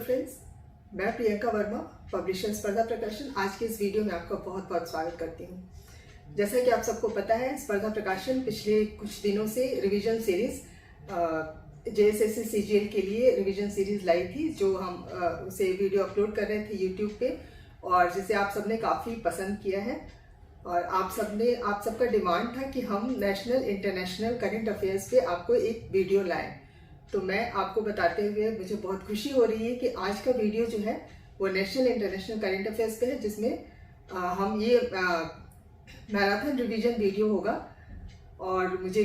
Friends, मैं Priyanka Verma, publisher स्पर्धा प्रकाशन। आज के इस वीडियो में आपका बहुत बहुत स्वागत करती हूँ। जैसा कि आप सबको पता है, स्पर्धा प्रकाशन पिछले कुछ दिनों से रिवीजन सीरीज जेएसएससी सीजीएल के लिए रिवीजन सीरीज लाई थी, जो हम उसे वीडियो अपलोड कर रहे थे यूट्यूब पे, और जिसे आप सबने काफ़ी पसंद किया है। और आप सबका डिमांड था कि हम नेशनल इंटरनेशनल करंट अफेयर्स पे आपको एक वीडियो लाएं। तो मैं आपको बताते हुए मुझे बहुत खुशी हो रही है कि आज का वीडियो जो है वो नेशनल इंटरनेशनल करंट अफेयर्स पे है, जिसमें हम ये मैराथन रिवीजन वीडियो होगा। और मुझे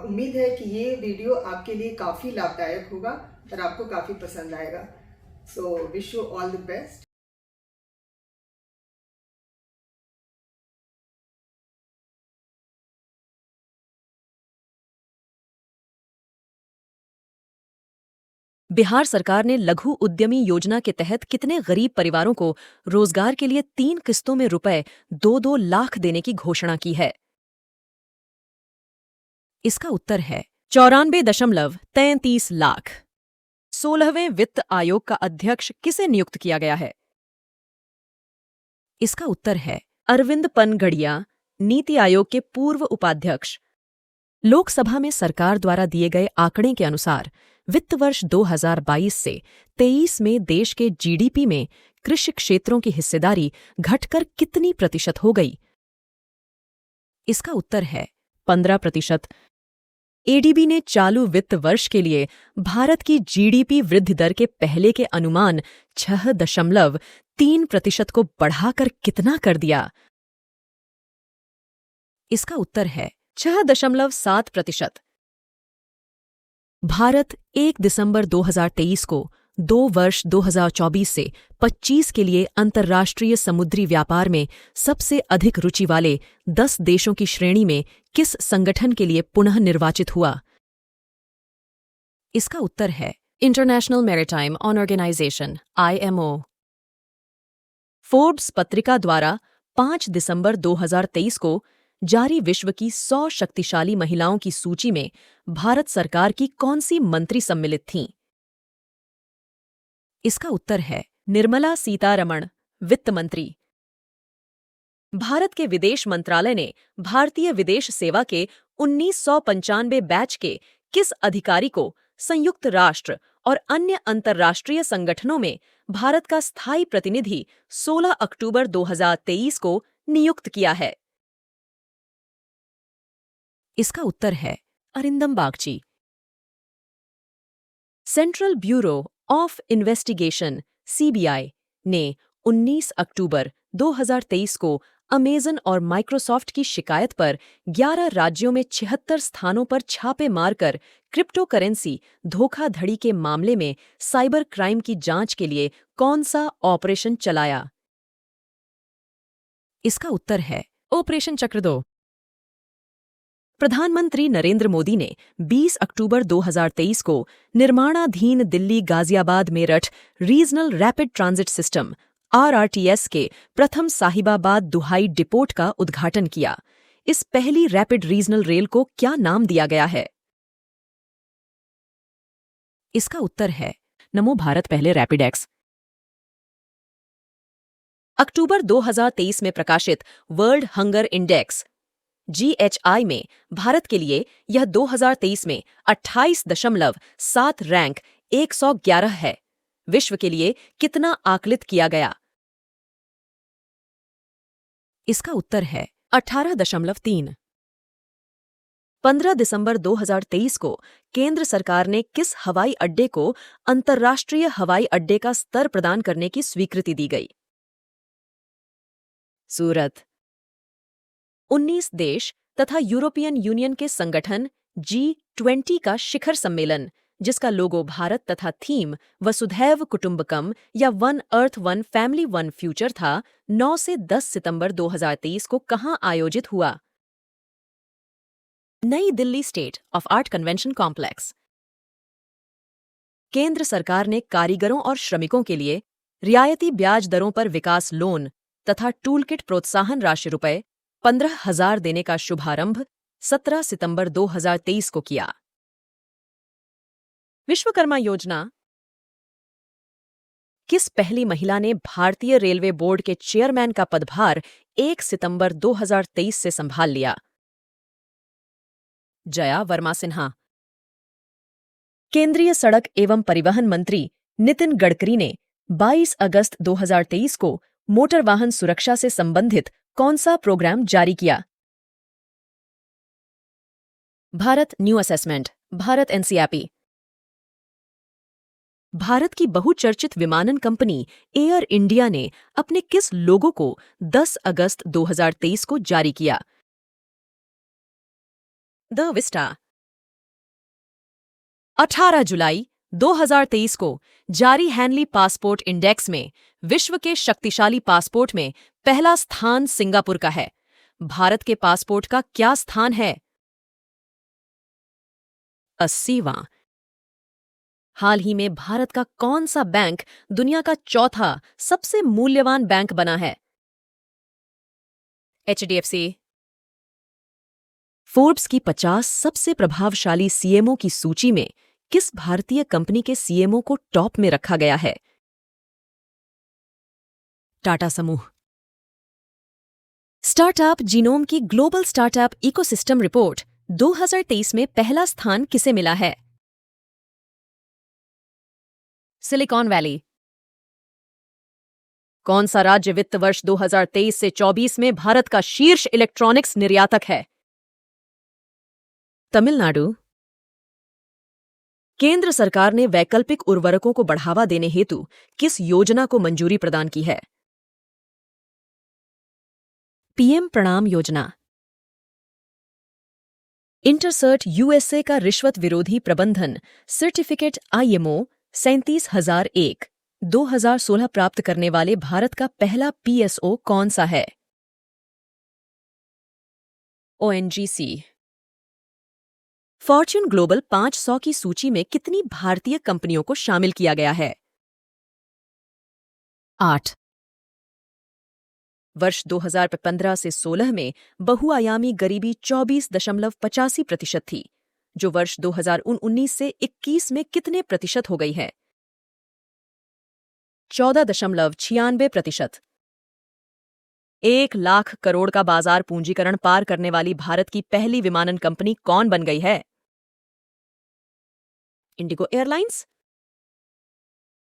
उम्मीद है कि ये वीडियो आपके लिए काफ़ी लाभदायक होगा और आपको काफ़ी पसंद आएगा। So wish you all the best. Bihar सरकार ने लघु उद्यमी योजना के तहत कितने गरीब परिवारों को रोजगार के लिए 3 किस्तों में रुपए 2-2 लाख देने की घोषणा की है? इसका उत्तर है 94.33 लाख। 16वें वित्त आयोग का अध्यक्ष किसे नियुक्त किया गया है? इसका उत्तर है अरविंद पनगड़िया, नीति आयोग के पूर्व उपाध्यक्ष। लोकसभा में सरकार द्वारा दिए गए आंकड़े के अनुसार वित्त वर्ष 2022 से 23 में देश के जीडीपी में कृषि क्षेत्रों की हिस्सेदारी घटकर कितनी प्रतिशत हो गई? इसका उत्तर है 15%। एडीबी ने चालू वित्त वर्ष के लिए भारत की जीडीपी वृद्धि दर के पहले के अनुमान 6.3% को बढ़ाकर कितना कर दिया? इसका उत्तर है 6.7%। भारत 1 दिसंबर 2023 को 2 वर्ष 2024 से 25 के लिए अंतर्राष्ट्रीय समुद्री व्यापार में सबसे अधिक रुचि वाले 10 देशों की श्रेणी में किस संगठन के लिए पुनः निर्वाचित हुआ? इसका उत्तर है international maritime organisation IMO। Forbes पत्रिका द्वारा 5 दिसंबर 2023 को जारी विश्व की 100 शक्तिशाली महिलाओं की सूची में भारत सरकार की कौन सी मंत्री सम्मिलित थीं? इसका उत्तर है निर्मला सीतारमण, वित्त मंत्री। भारत के विदेश मंत्रालय ने भारतीय विदेश सेवा के 1995 बैच के किस अधिकारी को संयुक्त राष्ट्र और अन्य अंतर्राष्ट्रीय संगठनों में भारत का स्थायी प्रतिनिधि 16 अक्टूबर 2023 को नियुक्त किया है? इसका उत्तर है Arindam Bagchi. Central bureau of investigation CBI ने 19 अक्टूबर 2023 को अमेजन और माइक्रोसॉफ्ट की शिकायत पर 11 राज्यों में 76 स्थानों पर छापे मारकर क्रिप्टो करेंसी धोखाधड़ी के मामले में साइबर क्राइम की जांच के लिए कौन सा ऑपरेशन चलाया? इसका उत्तर है ऑपरेशन चक्र 2। प्रधानमंत्री नरेंद्र मोदी ने 20 अक्टूबर 2023 को निर्माणाधीन Delhi Ghaziabad Meerut regional rapid transit system RRTS के प्रथम साहिबाबाद दुहाई डिपोट का उद्घाटन किया। इस पहली रैपिड रीजनल रेल को क्या नाम दिया गया है? इसका उत्तर है नमो भारत पहले रैपिड एक्स। अक्टूबर 2023 में प्रकाशित वर्ल्ड हंगर इंडेक्स GHI में भारत के लिए यह 2023 में 28.7 रैंक 111 है। विश्व के लिए कितना आकलित किया गया? इसका उत्तर है 18.3। 15 दिसंबर 2023 को केंद्र सरकार ने किस हवाई अड्डे को अंतर्राष्ट्रीय हवाई अड्डे का स्तर प्रदान करने की स्वीकृति दी गई? सूरत। 19 देश तथा यूरोपियन यूनियन के संगठन G20 का शिखर सम्मेलन, जिसका लोगो भारत तथा थीम वसुधैव कुटुंबकम या one earth one family one future था, 9 से 10 सितंबर 2023 को कहां आयोजित हुआ? नई Delhi state of art convention complex. केंद्र सरकार ने कारीगरों और श्रमिकों के लिए रियायती ब्याज दरों पर विकास लोन तथा टूलकिट प्रोत्साहन राशि रुपए 15,000 देने का शुभारंभ 17 सितंबर 2023 को किया। विश्वकर्मा योजना किस पहली महिला ने भारतीय रेलवे बोर्ड के चेयरमैन का पदभार 1 सितंबर 2023 से संभाल लिया? जया वर्मा सिन्हा। केंद्रीय सड़क एवं परिवहन मंत्री नितिन गडकरी ने 22 अगस्त 2023 को मोटर वाहन सुरक्षा से संबंधित कौन सा प्रोग्राम जारी किया? Bharat new assessment, Bharat NCERT. Bharat की बहुचर्चित विमानन कंपनी एयर इंडिया ने अपने किस लोगो को 10 अगस्त 2023 को जारी किया? The Vista. 18 जुलाई 2023 को जारी हैनली पासपोर्ट इंडेक्स में विश्व के शक्तिशाली पासपोर्ट में पहला स्थान सिंगापुर का है। भारत के पासपोर्ट का क्या स्थान है? 80वां। हाल ही में भारत का कौन सा बैंक दुनिया का चौथा सबसे मूल्यवान बैंक बना है? HDFC। फोर्ब्स की 50 सबसे प्रभावशाली सीएमओ की सूची में किस भारतीय कंपनी के सीएमओ को टॉप में रखा गया है? टाटा समूह। स्टार्टअप जीनोम की ग्लोबल स्टार्टअप इकोसिस्टम रिपोर्ट 2023 में पहला स्थान किसे मिला है? Silicon valley. कौन सा राज्य वित्त वर्ष 2023 से 24 में भारत का शीर्ष इलेक्ट्रॉनिक्स निर्यातक है? तमिलनाडु। केंद्र सरकार ने वैकल्पिक उर्वरकों को बढ़ावा देने हेतु किस योजना को मंजूरी प्रदान की है? पीएम प्रणाम योजना। इंटरसर्ट यूएसए का रिश्वत विरोधी प्रबंधन सर्टिफिकेट IMO 37001 2016 प्राप्त करने वाले भारत का पहला PSO कौन सा है? ONGC। फॉर्च्यून ग्लोबल 500 की सूची में कितनी भारतीय कंपनियों को शामिल किया गया है? 8। वर्ष 2015 से 16 में बहुआयामी गरीबी 24.85% थी, जो वर्ष 2019 से 21 में कितने प्रतिशत हो गई है? 14.96%। 1 लाख करोड़ का बाजार पूंजीकरण पार करने वाली भारत की पहली विमानन कंपनी कौन बन गई है? Indigo airlines.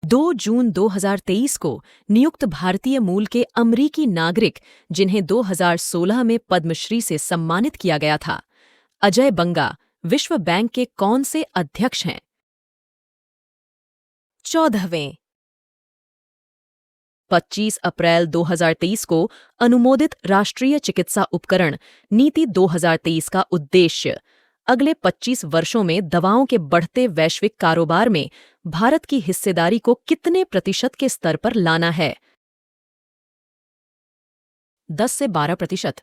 2 जून 2023 को नियुक्त भारतीय मूल के अमरीकी नागरिक जिन्हें 2016 में पद्मश्री से सम्मानित किया गया था, अजय बंगा, विश्व बैंक के कौन से अध्यक्ष हैं? 14वें। 25 अप्रैल 2023 को अनुमोदित राष्ट्रीय चिकित्सा उपकरण नीति 2023 का उद्देश्य अगले 25 वर्षों में दवाओं के बढ़ते वैश्विक कारोबार में भारत की हिस्सेदारी को कितने प्रतिशत के स्तर पर लाना है? 10 से 12%।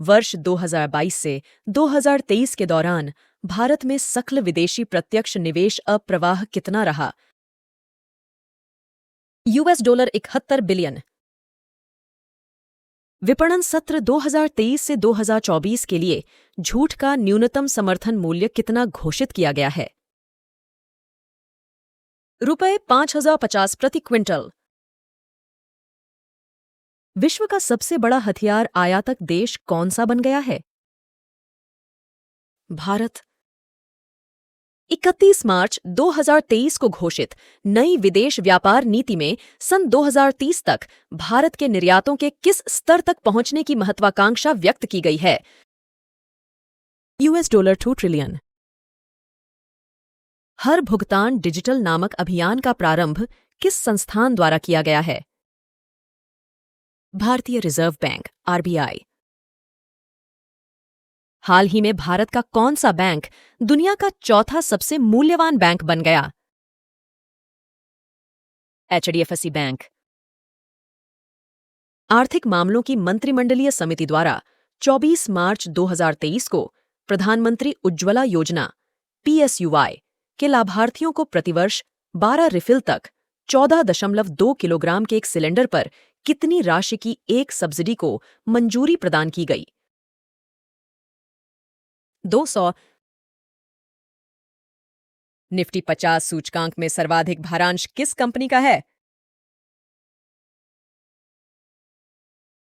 वर्ष 2022 से 2023 के दौरान भारत में सकल विदेशी प्रत्यक्ष निवेश अप्रवाह कितना रहा? $71 बिलियन। विपणन सत्र 2023 से 2024 के लिए झूठ का न्यूनतम समर्थन मूल्य कितना घोषित किया गया है? रुपये 5,050 प्रति क्विंटल। विश्व का सबसे बड़ा हथियार आयातक देश कौन सा बन गया है? भारत। 31 मार्च 2023 को घोषित नई विदेश व्यापार नीति में सन 2030 तक भारत के निर्यातों के किस स्तर तक पहुंचने की महत्वाकांक्षा व्यक्त की गई है? $2 ट्रिलियन। हर भुगतान डिजिटल नामक अभियान का प्रारंभ किस संस्थान द्वारा किया गया है? भारतीय रिजर्व बैंक, RBI। हाल ही में भारत का कौन सा बैंक दुनिया का चौथा सबसे मूल्यवान बैंक बन गया? HDFC bank. आर्थिक मामलों की मंत्रिमंडलीय समिति द्वारा 24 मार्च 2023 को प्रधानमंत्री उज्ज्वला योजना PSUY के लाभार्थियों को प्रतिवर्ष 12 रिफिल तक 14.2 किलोग्राम के एक सिलेंडर पर कितनी राशि की एक सब्सिडी को मंजूरी प्रदान की गई? 200। निफ्टी 50 सूचकांक में सर्वाधिक भारांश किस कंपनी का है?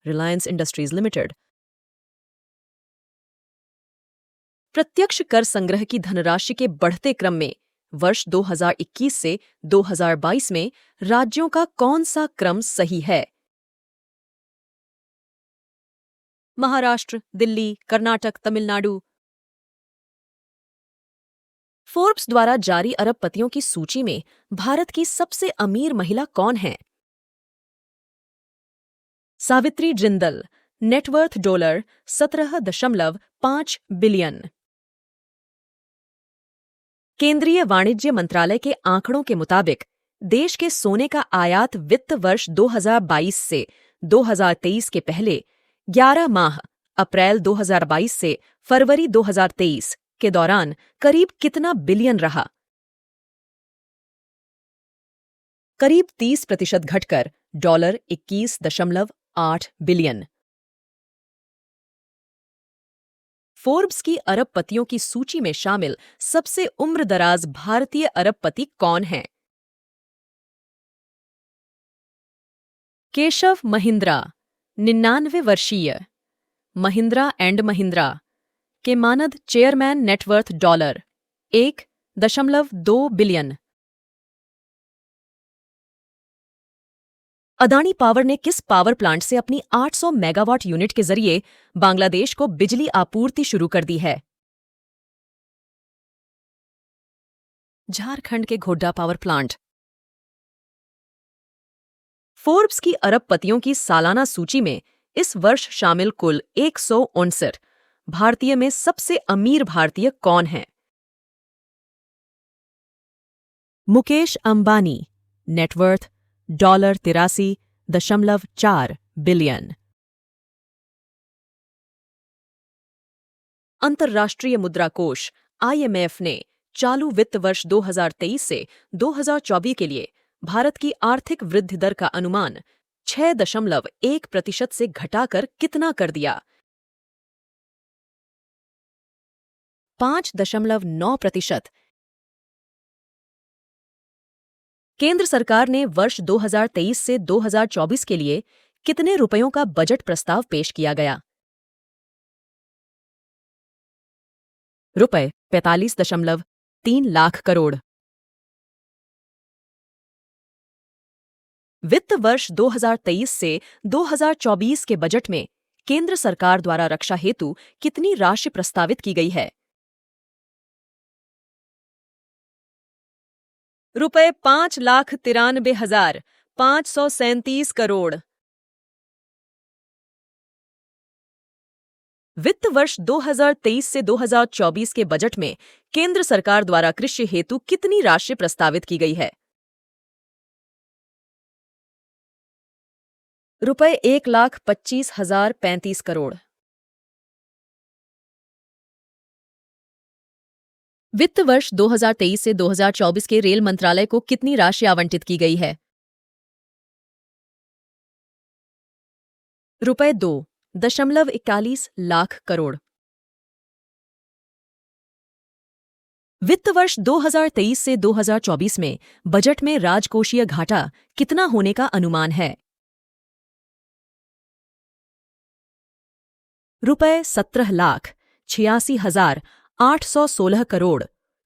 Reliance industries limited. प्रत्यक्ष कर संग्रह की धनराशि के बढ़ते क्रम में वर्ष 2021 से 2022 में राज्यों का कौन सा क्रम सही है? महाराष्ट्र, दिल्ली, कर्नाटक, तमिलनाडु। फोर्ब्स द्वारा जारी अरबपतियों की सूची में भारत की सबसे अमीर महिला कौन है? Savitri Jindal. Net worth dollar 17.5 billion. केंद्रीय वाणिज्य मंत्रालय के आंकड़ों के मुताबिक देश के सोने का आयात वित्त वर्ष 2022 से 2023 के पहले 11 माह अप्रैल 2022 से फरवरी 2023 के दौरान करीब कितना बिलियन रहा? करीब 30% घटकर $21.8 बिलियन। फोर्ब्स की अरबपतियों की सूची में शामिल सबसे उम्रदराज भारतीय अरबपति कौन हैं? केशव महिंद्रा, 99 वर्षीय, महिंद्रा एंड महिंद्रा के मानद chairman, net worth dollar 1.2 billion. Adani power ने किस पावर प्लांट से अपनी 800 मेगावाट यूनिट के जरिए बांग्लादेश को बिजली आपूर्ति शुरू कर दी है? झारखंड के घोड्डा पावर प्लांट। फोर्ब्स की अरबपतियों की सालाना सूची में इस वर्ष शामिल कुल 159 भारतीय में सबसे अमीर भारतीय कौन हैं? मुकेश अंबानी। Net worth $83.4 billion. अंतर्राष्ट्रीय मुद्रा कोष IMF ने चालू वित्त वर्ष 2023 से 2024 के लिए भारत की आर्थिक वृद्धि दर का अनुमान 6.1% से घटाकर कितना कर दिया? 5.9%। केंद्र सरकार ने वर्ष 2023 से 2024 के लिए कितने रुपयों का बजट प्रस्ताव पेश किया गया? रुपए 45.3 लाख करोड़। वित्त वर्ष 2023 से 2024 के बजट में केंद्र सरकार द्वारा रक्षा हेतु कितनी राशि प्रस्तावित की गई है? रुपए 5,93,537 करोड़। वित्त वर्ष 2023 से 2024 के बजट में केंद्र सरकार द्वारा कृषि हेतु कितनी राशि प्रस्तावित की गई है? रुपए 1,25,035 करोड़। वित्त वर्ष 2023 से 2024 के रेल मंत्रालय को कितनी राशि आवंटित की गई है? रुपए 2.41 लाख करोड़। वित्त वर्ष 2023 से 2024 में बजट में राजकोषीय घाटा कितना होने का अनुमान है? रुपए 17,86,816 करोड़।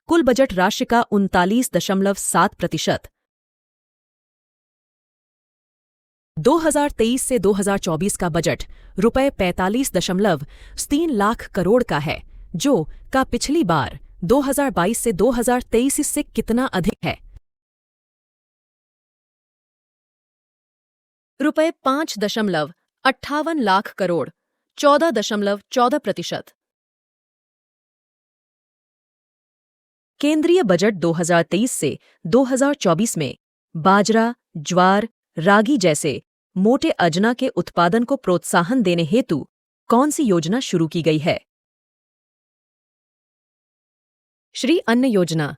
कुल बजट राशि का 39.7%। 2023 से 2024 का बजट रुपए 45.3 लाख करोड़ का है, जो का पिछली बार 2022 से 2023 से कितना अधिक है? रुपए 5.58 लाख करोड़, 14.14%। केंद्रीय बजट 2023 से 2024 में बाजरा, ज्वार, रागी जैसे मोटे अजना के उत्पादन को प्रोत्साहन देने हेतु कौन सी योजना शुरू की गई है? श्री अन्न योजना।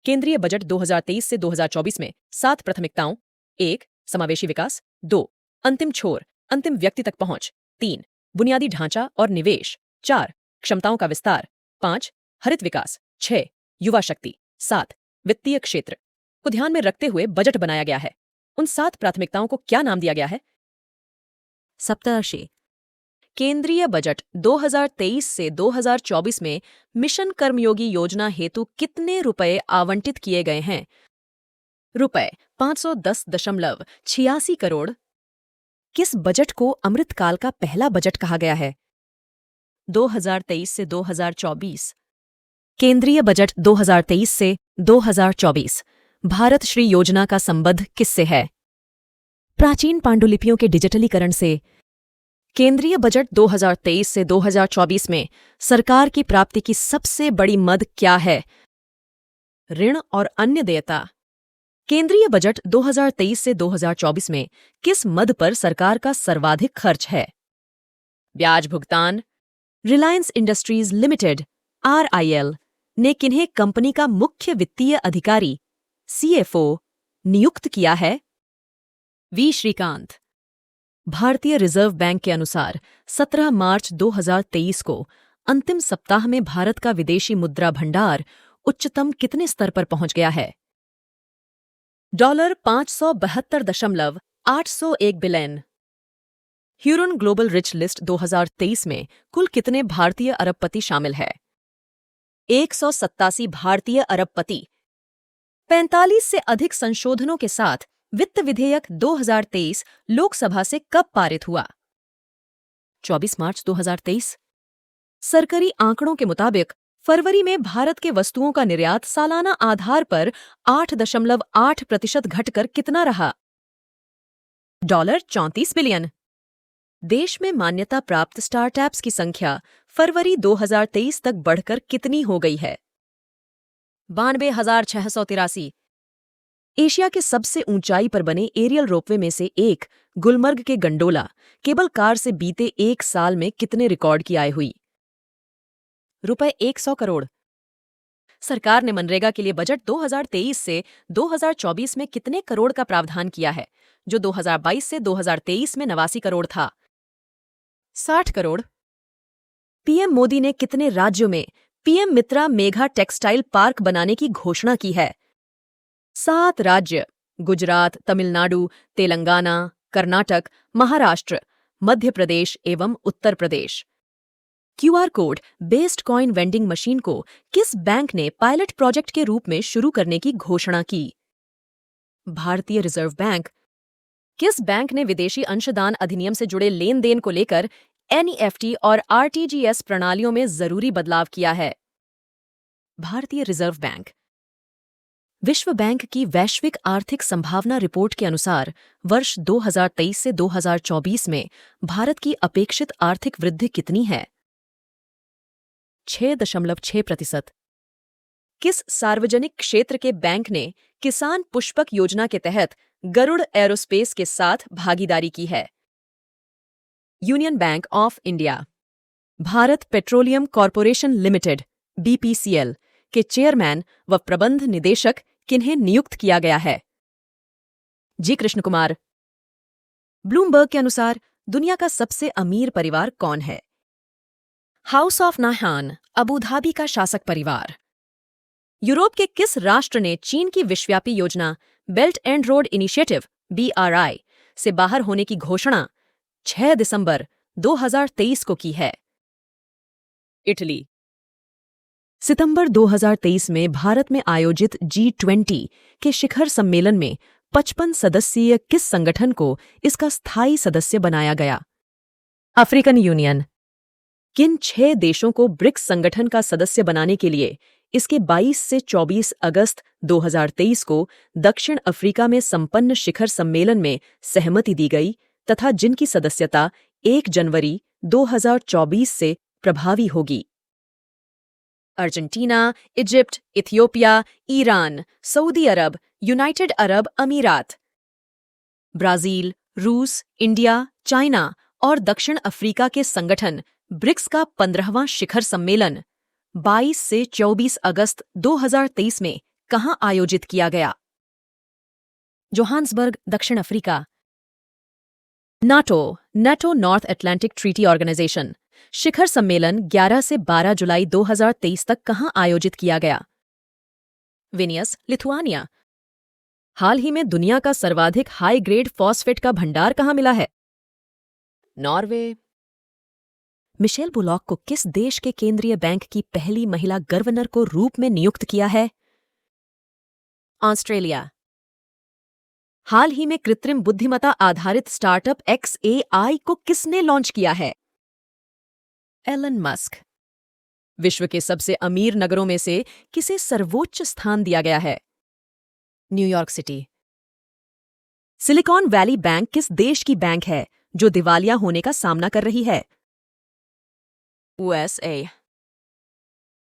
केंद्रीय बजट 2023 से 2024 में 7 प्राथमिकताओं: 1. समावेशी विकास, 2. अंतिम छोर, अंतिम व्यक्ति तक पहुंच, 3. बुनियादी ढांचा और निवेश, 4. क्षमताओं का विस्तार, 5. हरित विकास, 6. युवा शक्ति, 7 वित्तीय क्षेत्र को ध्यान में रखते हुए बजट बनाया गया है। उन 7 प्राथमिकताओं को क्या नाम दिया गया है? सप्तर्षि। केंद्रीय बजट 2023 से 2024 में मिशन कर्मयोगी योजना हेतु कितने रुपए आवंटित किए गए हैं? रुपए 510.86 करोड़। किस बजट को अमृतकाल का पहला बजट कहा गया है? 2023 से 2024। केंद्रीय बजट 2023 से 2024 भारत श्री योजना का संबंध किससे है? प्राचीन पांडुलिपियों के डिजिटलीकरण से। केंद्रीय बजट 2023 से 2024 में सरकार की प्राप्ति की सबसे बड़ी मद क्या है? ऋण और अन्य देयता। केंद्रीय बजट 2023 से 2024 में किस मद पर सरकार का सर्वाधिक खर्च है? ब्याज भुगतान। रिलायंस इंडस्ट्रीज लिमिटेड RIL ने किन्हें कंपनी का मुख्य वित्तीय अधिकारी CFO नियुक्त किया है? V श्रीकांत। भारतीय रिजर्व बैंक के अनुसार 17 मार्च 2023 को अंतिम सप्ताह में भारत का विदेशी मुद्रा भंडार उच्चतम कितने स्तर पर पहुंच गया है? $572.801 billion. Hurun global rich list 2023 में कुल कितने भारतीय अरबपति शामिल है? 187 भारतीय अरबपति। 45 से अधिक संशोधनों के साथ वित्त विधेयक 2023 लोकसभा से कब पारित हुआ? 24 मार्च 2023। सरकारी आंकड़ों के मुताबिक फरवरी में भारत के वस्तुओं का निर्यात सालाना आधार पर 8.8% घटकर कितना रहा? $34 बिलियन। देश में मान्यता प्राप्त स्टार्टअप्स की संख्या फरवरी 2023 तक बढ़कर कितनी हो गई है? 92,683। एशिया के सबसे ऊंचाई पर बने एरियल रोपवे में से एक गुलमर्ग के गंडोला केबल कार से बीते 1 साल में कितने रिकॉर्ड की आय हुई? रुपए 100 करोड़। सरकार ने मनरेगा के लिए बजट 2023 से 2024 में कितने करोड़ का प्रावधान किया है, जो 2022 से 2023 में 89 करोड़ था? 60 करोड़। पीएम मोदी ने कितने राज्यों में पीएम मित्रा मेगा टेक्सटाइल पार्क बनाने की घोषणा की है? 7 राज्य गुजरात, तमिलनाडु, तेलंगाना, कर्नाटक, महाराष्ट्र, मध्य प्रदेश एवं Uttar Pradesh. QR code based coin vending machine को किस बैंक ने पायलट प्रोजेक्ट के रूप में शुरू करने की घोषणा की? भारतीय रिजर्व बैंक। किस बैंक ने विदेशी अंशदान अधिनियम से जुड़े लेन देन को लेकर NEFT और RTGS प्रणालियों में जरूरी बदलाव किया है? भारतीय रिजर्व बैंक। विश्व बैंक की वैश्विक आर्थिक संभावना रिपोर्ट के अनुसार वर्ष 2023 से 2024 में भारत की अपेक्षित आर्थिक वृद्धि कितनी है? 6.6%। किस सार्वजनिक क्षेत्र के बैंक ने किसान पुष्पक योजना के तहत गरुड़ एरोस्पेस के साथ भागीदारी की है? Union bank of India. Bharat petroleum corporation limited BPCL के चेयरमैन व प्रबंध निदेशक किन्हें नियुक्त किया गया है? जी कृष्ण कुमार। ब्लूमबर्ग के अनुसार दुनिया का सबसे अमीर परिवार कौन है? House of Nahan, Abu Dhabi का शासक परिवार। यूरोप के किस राष्ट्र ने चीन की विश्वव्यापी योजना belt and road initiative BRI से बाहर होने की घोषणा 6 दिसंबर 2023 को की है? इटली। सितंबर 2023 में भारत में आयोजित G20 के शिखर सम्मेलन में 55 सदस्यीय किस संगठन को इसका स्थायी सदस्य बनाया गया? African union. किन 6 देशों को ब्रिक्स संगठन का सदस्य बनाने के लिए इसके 22 से 24 अगस्त 2023 को दक्षिण अफ्रीका में संपन्न शिखर सम्मेलन में सहमति दी गई तथा जिनकी सदस्यता 1 जनवरी 2024 से प्रभावी होगी? Argentina, Egypt, Ethiopia, Iran, Saudi Arab, United Arab Emirates. Brazil, रूस, इंडिया, चाइना और दक्षिण अफ्रीका के संगठन ब्रिक्स का 15वां शिखर सम्मेलन 22 से 24 अगस्त 2023 में कहां आयोजित किया गया? जोहान्सबर्ग, दक्षिण Africa. NATO North Atlantic Treaty Organization शिखर सम्मेलन 11 से 12 जुलाई 2023 तक कहां आयोजित किया गया? Vilnius, Lithuania. हाल ही में दुनिया का सर्वाधिक हाई ग्रेड फॉस्फेट का भंडार कहाँ मिला है? नॉर्वे। मिशेल बुलॉक को किस देश के केंद्रीय बैंक की पहली महिला गवर्नर को रूप में नियुक्त किया है? ऑस्ट्रेलिया। हाल ही में कृत्रिम बुद्धिमत्ता आधारित स्टार्टअप XAI को किसने लॉन्च किया है? Elon Musk. विश्व के सबसे अमीर नगरों में से किसे सर्वोच्च स्थान दिया गया है? New York city. Silicon valley bank किस देश की बैंक है जो दिवालिया होने का सामना कर रही है? USA।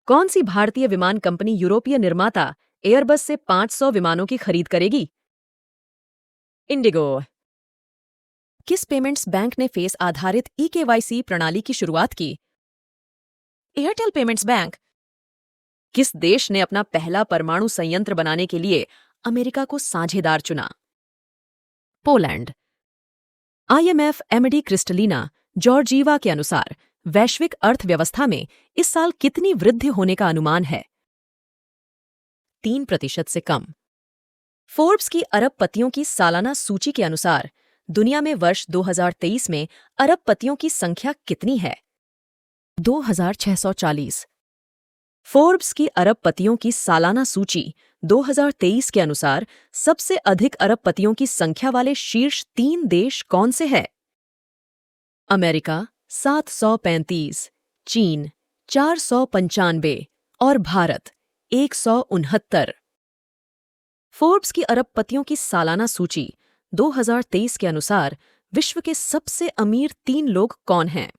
कौन सी भारतीय विमान कंपनी यूरोपीय निर्माता एयरबस से 500 विमानों की खरीद करेगी? इंडिगो। किस पेमेंट्स बैंक ने फेस आधारित eKYC प्रणाली की शुरुआत की? Airtel payments bank. किस देश ने अपना पहला परमाणु संयंत्र बनाने के लिए अमेरिका को साझेदार चुना? Poland. IMF MD Kristalina Georgieva के अनुसार वैश्विक अर्थव्यवस्था में इस साल कितनी वृद्धि होने का अनुमान है? 3% से कम। फोर्ब्स की अरबपतियों की सालाना सूची के अनुसार दुनिया में वर्ष 2023 में अरबपतियों की संख्या कितनी है? 2640। फोर्ब्स की अरबपतियों की सालाना सूची 2023 के अनुसार सबसे अधिक अरबपतियों की संख्या वाले शीर्ष 3 देश कौन से हैं? अमेरिका 735, चीन 495 और भारत 169। फोर्ब्स की अरबपतियों की सालाना सूची 2023 के अनुसार विश्व के सबसे अमीर 3 लोग कौन हैं?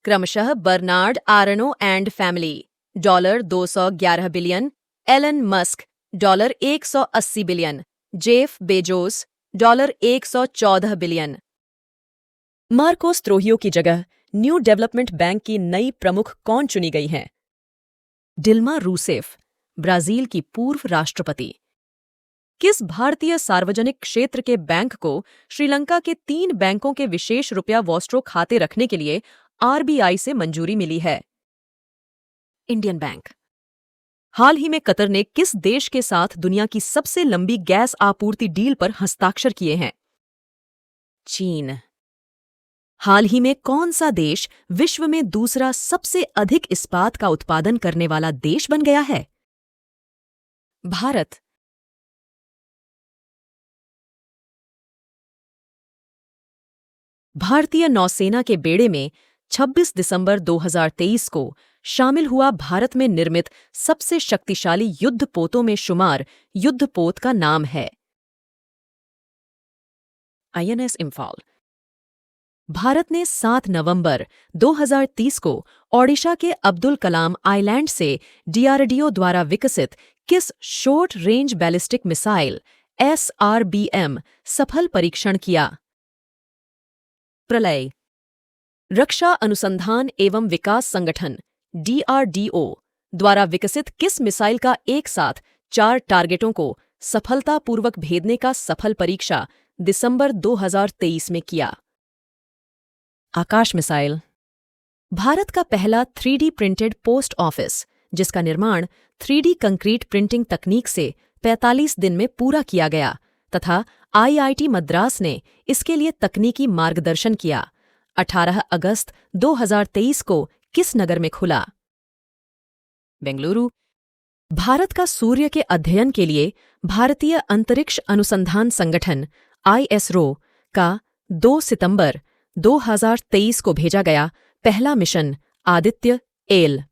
क्रमशः Bernard Arnault and family $211 billion, Elon Musk $180 billion, Jeff Bezos $114 billion. Marcos Troyjo की जगह न्यू डेवलपमेंट बैंक की नई प्रमुख कौन चुनी गई हैं? डिल्मा रूसेफ, ब्राजील की पूर्व राष्ट्रपति। किस भारतीय सार्वजनिक क्षेत्र के बैंक को श्रीलंका के 3 बैंकों के विशेष रुपया वॉस्ट्रो खाते रखने के लिए RBI से मंजूरी मिली है? Indian bank. हाल ही में कतर ने किस देश के साथ दुनिया की सबसे लंबी गैस आपूर्ति डील पर हस्ताक्षर किए हैं? चीन। हाल ही में कौन सा देश विश्व में दूसरा सबसे अधिक इस्पात का उत्पादन करने वाला देश बन गया है? भारत। भारतीय नौसेना के बेड़े में 26 दिसंबर 2023 को शामिल हुआ भारत में निर्मित सबसे शक्तिशाली युद्धपोतों में शुमार युद्धपोत का नाम है? INS इम्फाल। भारत ने 7 नवंबर 2030 को ओडिशा के अब्दुल कलाम आइलैंड से DRDO द्वारा विकसित किस short range ballistic missile SRBM सफल परीक्षण किया? प्रलय। रक्षा अनुसंधान एवं विकास संगठन DRDO द्वारा विकसित किस मिसाइल का एक साथ 4 टारगेटों को सफलतापूर्वक भेदने का सफल परीक्षा दिसंबर 2023 में किया? आकाश मिसाइल। भारत का पहला 3D प्रिंटेड पोस्ट ऑफिस, जिसका निर्माण 3D कंक्रीट प्रिंटिंग तकनीक से 45 दिन में पूरा किया गया तथा IIT मद्रास ने इसके लिए तकनीकी मार्गदर्शन किया, 18 अगस्त 2023 को किस नगर में खुला? बेंगलुरु। भारत का सूर्य के अध्ययन के लिए भारतीय अंतरिक्ष अनुसंधान संगठन ISRO का 2 सितंबर 2023 को भेजा गया पहला मिशन आदित्य एल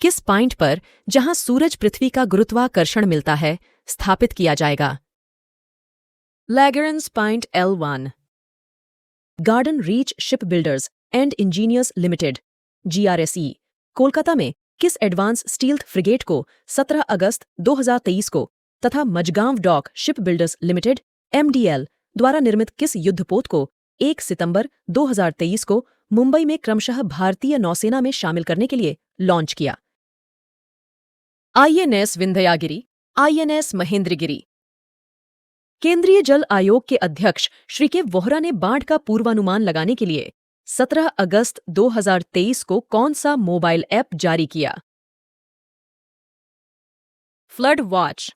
किस पॉइंट पर, जहां सूरज पृथ्वी का गुरुत्वाकर्षण मिलता है, स्थापित किया जाएगा? Lagrange point L1। Garden Reach Ship Builders and Engineers Limited GRSE Kolkata में किस एडवांस स्टील्थ फ्रिगेट को 17 अगस्त 2023 को तथा Mazagaon dock ship builders limited MDL द्वारा निर्मित किस युद्धपोत को 1 सितंबर 2023 को मुंबई में क्रमशः भारतीय नौसेना में शामिल करने के लिए लॉन्च किया? INS Vindhyagiri, INS Mahendragiri. केंद्रीय जल आयोग के अध्यक्ष श्री के वोहरा ने बाढ़ का पूर्वानुमान लगाने के लिए 17 अगस्त 2023 को कौन सा मोबाइल ऐप जारी किया? Flood watch.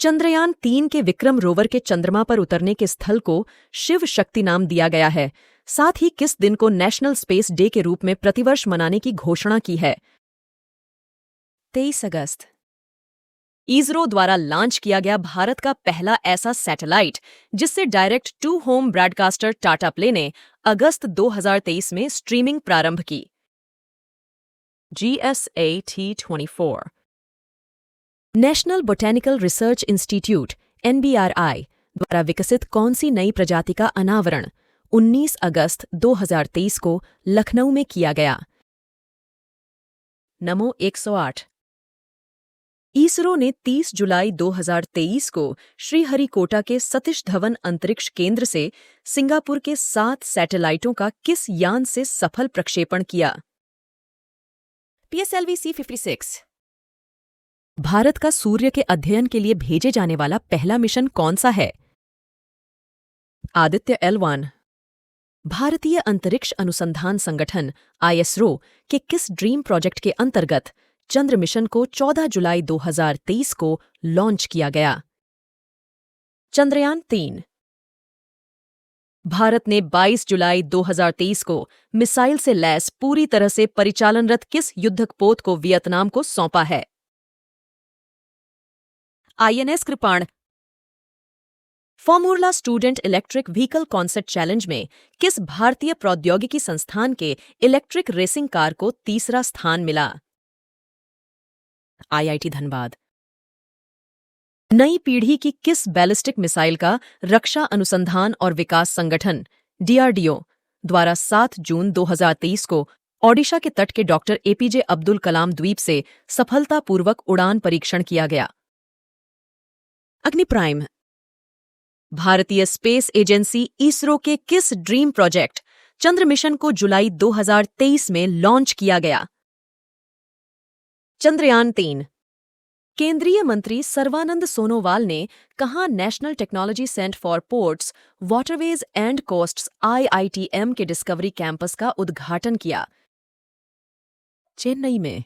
चंद्रयान 3 के विक्रम रोवर के चंद्रमा पर उतरने के स्थल को शिव शक्ति नाम दिया गया है। साथ ही किस दिन को नेशनल स्पेस डे के रूप में प्रतिवर्ष मनाने की घोषणा की है? 23 अगस्त। इसरो द्वारा लॉन्च किया गया भारत का पहला ऐसा सैटेलाइट जिससे direct to home broadcaster Tata play ने अगस्त 2023 में स्ट्रीमिंग प्रारंभ की। GSAT-24। National botanical research institute NBRI द्वारा विकसित कौन सी नई प्रजाति का अनावरण 19 अगस्त 2023 को लखनऊ में किया गया? नमो 108। इसरो ने 30 जुलाई 2023 को श्रीहरिकोटा के सतीश धवन अंतरिक्ष केंद्र से सिंगापुर के 7 सैटेलाइटों का किस यान से सफल प्रक्षेपण किया? PSLV C-56। भारत का सूर्य के अध्ययन के लिए भेजे जाने वाला पहला मिशन कौन सा है? आदित्य L1। भारतीय अंतरिक्ष अनुसंधान संगठन ISRO के किस ड्रीम प्रोजेक्ट के अंतर्गत चंद्र मिशन को 14 जुलाई 2023 को लॉन्च किया गया? चंद्रयान 3। भारत ने 22 जुलाई 2023 को मिसाइल से लैस पूरी तरह से परिचालनरत किस युद्धक पोत को वियतनाम को सौंपा है? INS कृपाण। Formula student electric vehicle concept challenge में किस भारतीय प्रौद्योगिकी संस्थान के इलेक्ट्रिक रेसिंग कार को तीसरा स्थान मिला? IIT धनबाद। नई पीढ़ी की किस बैलिस्टिक मिसाइल का रक्षा अनुसंधान और विकास संगठन DRDO द्वारा 7 जून 2023 को ओडिशा के तट के डॉक्टर APJ अब्दुल कलाम द्वीप से सफलतापूर्वक उड़ान परीक्षण किया गया? अग्नि प्राइम। भारतीय स्पेस एजेंसी इसरो के किस ड्रीम प्रोजेक्ट चंद्र मिशन को जुलाई 2023 में लॉन्च किया गया? चंद्रयान 3। केंद्रीय मंत्री सर्बानंद सोनोवाल ने कहां national technology centre for ports, waterways and coasts IITM के डिस्कवरी कैंपस का उद्घाटन किया? चेन्नई में।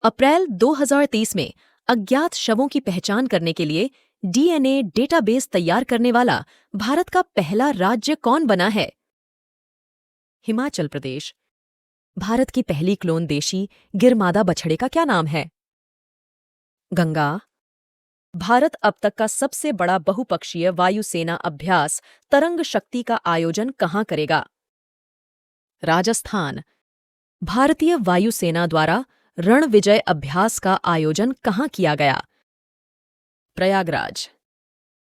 अप्रैल 2023 में अज्ञात शवों की पहचान करने के लिए DNA डेटाबेस तैयार करने वाला भारत का पहला राज्य कौन बना है? हिमाचल प्रदेश। भारत की पहली क्लोन देशी गिरमादा बछड़े का क्या नाम है? गंगा। भारत अब तक का सबसे बड़ा बहुपक्षीय वायुसेना अभ्यास तरंग शक्ति का आयोजन कहां करेगा? राजस्थान। भारतीय वायुसेना द्वारा रण विजय अभ्यास का आयोजन कहां किया गया? प्रयागराज।